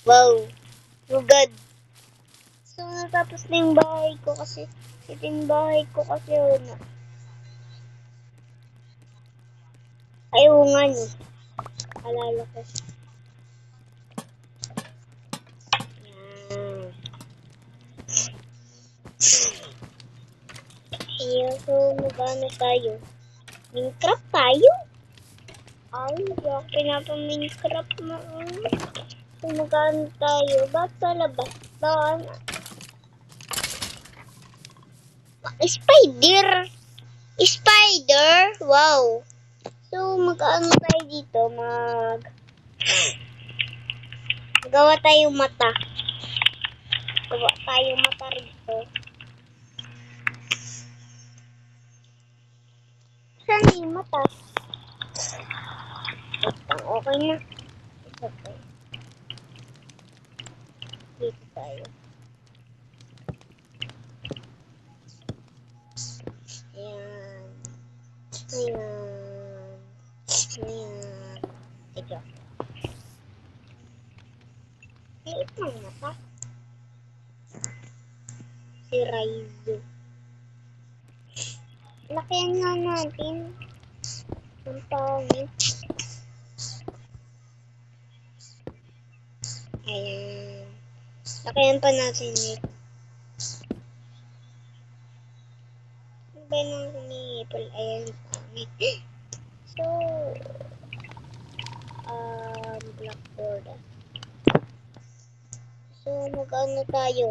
Wow. Lugad. So, natapos na yung bahay ko kasi. Ito yung bahay ko kasi una. Ayaw nga niyo. Alala ko. Yan. Ayaw ko magano tayo. Minecraft tayo? Ay, hindi ako pinapa-Minecraft mo. So, magano tayo? Ba't sa labas? Baan? Spider! Spider! Wow! So, mag-ano tayo dito? Gawa tayo mata. Gawa tayo mata rito. Saan yung mata? Okay na. Okay. Dito tayo. Ayan. Ayan. Ayan. Ito. Liit ng mata. Si Raizo. Lakihan nga natin. Ang pangit. Ayan. Lakihan pa natin eh. Ano ba nang humihipol? Ayan. Pangit. So, blackboard. So, mag-ano tayo?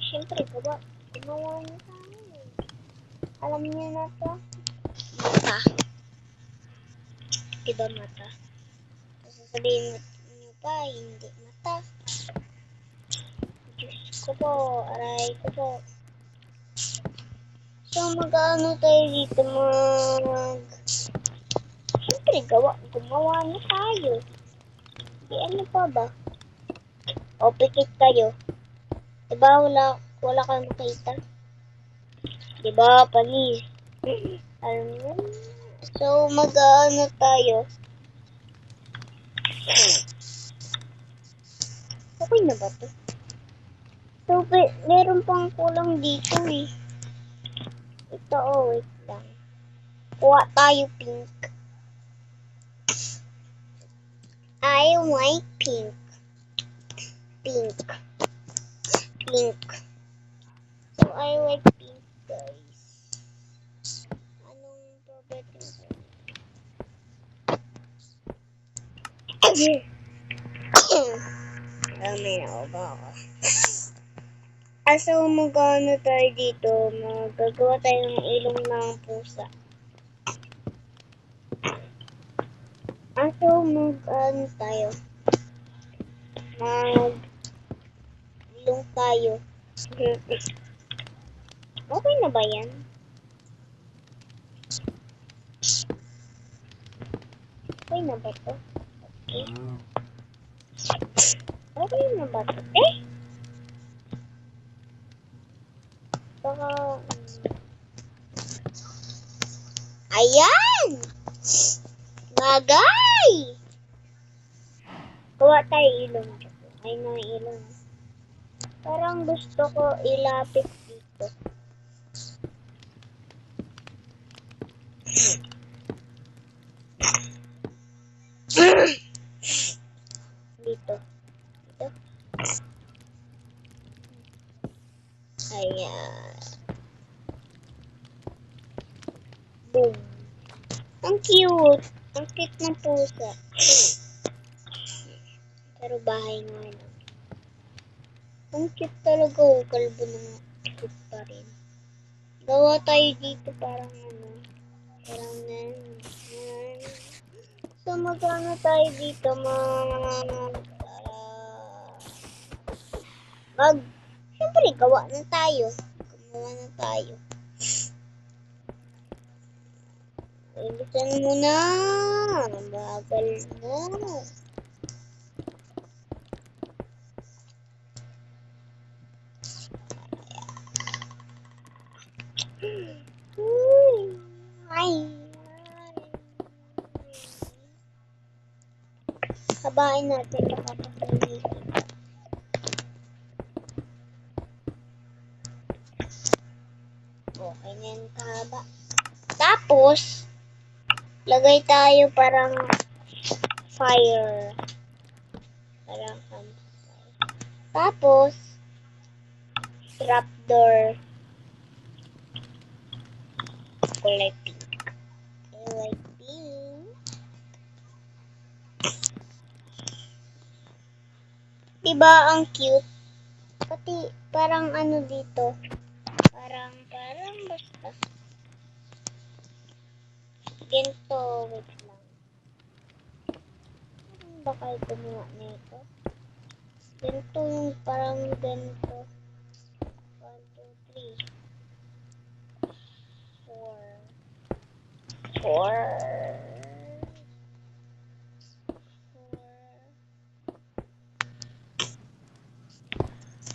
Siyempre, gumawa na tayo. Alam niyo na to? Mata. Diba mata? Sasabihin niyo pa, hindi mata. Diyos ko po, aray ko po. So, mag-ano tayo dito? Siyempre, gumawa na tayo. Di ano pa ba? O, pikit kayo. Diba, wala kang makita? Diba, panis? Ano? So, mag-ano tayo? Okay na ba to? So, meron pang kulang dito eh. Ito, wait lang. Kuha tayo pink. I like pink. Pink. Pink. So, I like pink, guys. Anong property ko? May nauba ako. So, mag-ano tayo dito? Magagawa tayo ng ilong ng pusa. So, mag-ano tayo? Mag-ilong tayo. Okay na ba yan? Okay na ba to? Okay. Okay na ba to? Baka... Ayan! Bagay! Kuha tayo ilong. Ay, na ilong. Parang gusto ko ilapit dito. Dito. Dito. Ayan. Boom. Ang cute. Ang cute ng pusa. Pero bahay nga lang. Ang cute talaga. Kalbo na cute pa rin. Gawa tayo dito parang ano. Parang so magkano tayo dito siyempre gawa na tayo. Gumawa na tayo. Bilisan mo na. Bagal mo. Ay. Habain natin baka pagpilitin. Okay na yung kahaba. Tapos, lagay tayo parang fire. Parang campfire. Tapos, trapdoor. Kulay pink. Kulay pink. Diba ang cute? Pati parang ano dito. Parang basta. Ganito, wait lang. Baka gumawa nito. Ganito yung parang ganito. 1, 2, 3, 4.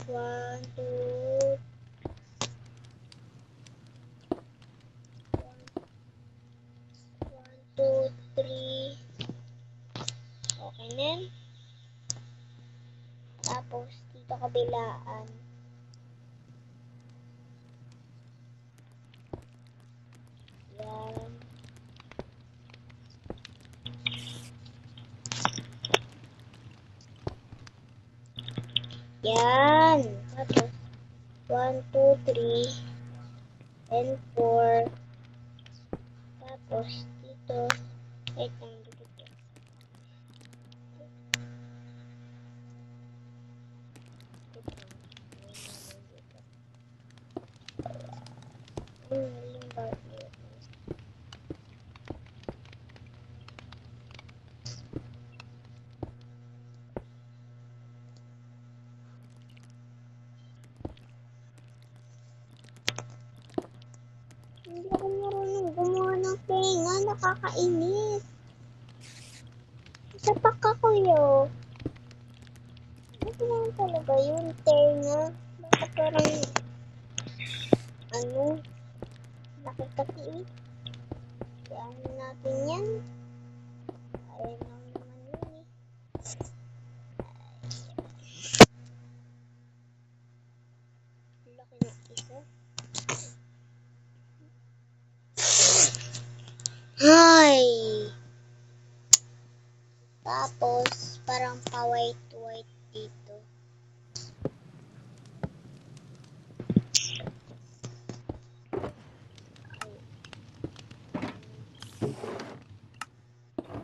1, 2, 3. Okay na. Tapos, dito kabilaan. Yan. Yan. Tapos, 1, 2, 3, and 4. Tapos, dito, wait lang, dito. Hindi ako marunong gumawa ng tenga, nakakainis. Isa pa ka, kuya. Ano naman talaga yun, tenga? Bakit parang, laki kasi eh. Kaya natin yan. Ayan lang naman yun eh. Laki ng isa. Hi! Tapos, parang pa-white dito.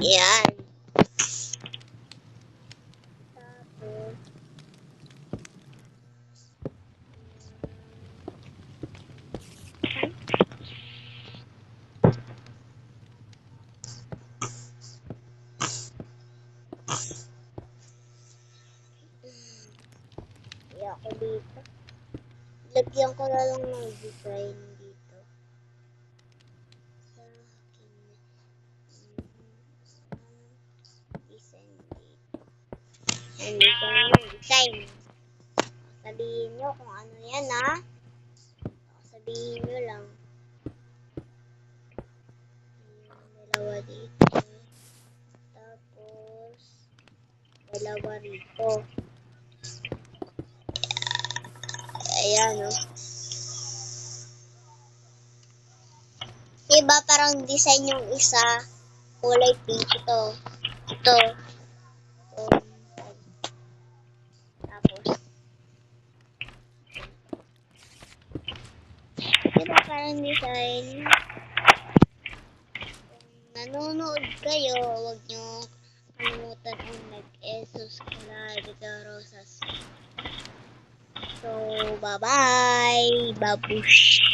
Yan. Tapos, ako dito. Lagyan ko na lang ng design dito. Sa akin. Design dito. And dito na yung design. Sabihin nyo kung ano yan ha. Sabihin nyo lang. Yung dalawa dito. Tapos, dalawa rito. Ayan, oh. Diba parang design yung isa, kulay pink ito. Ito. Tapos, diba parang design? Kung nanonood kayo, huwag nyo kalimutan ang subscribe ito, Rosas. So, bye-bye! Babush!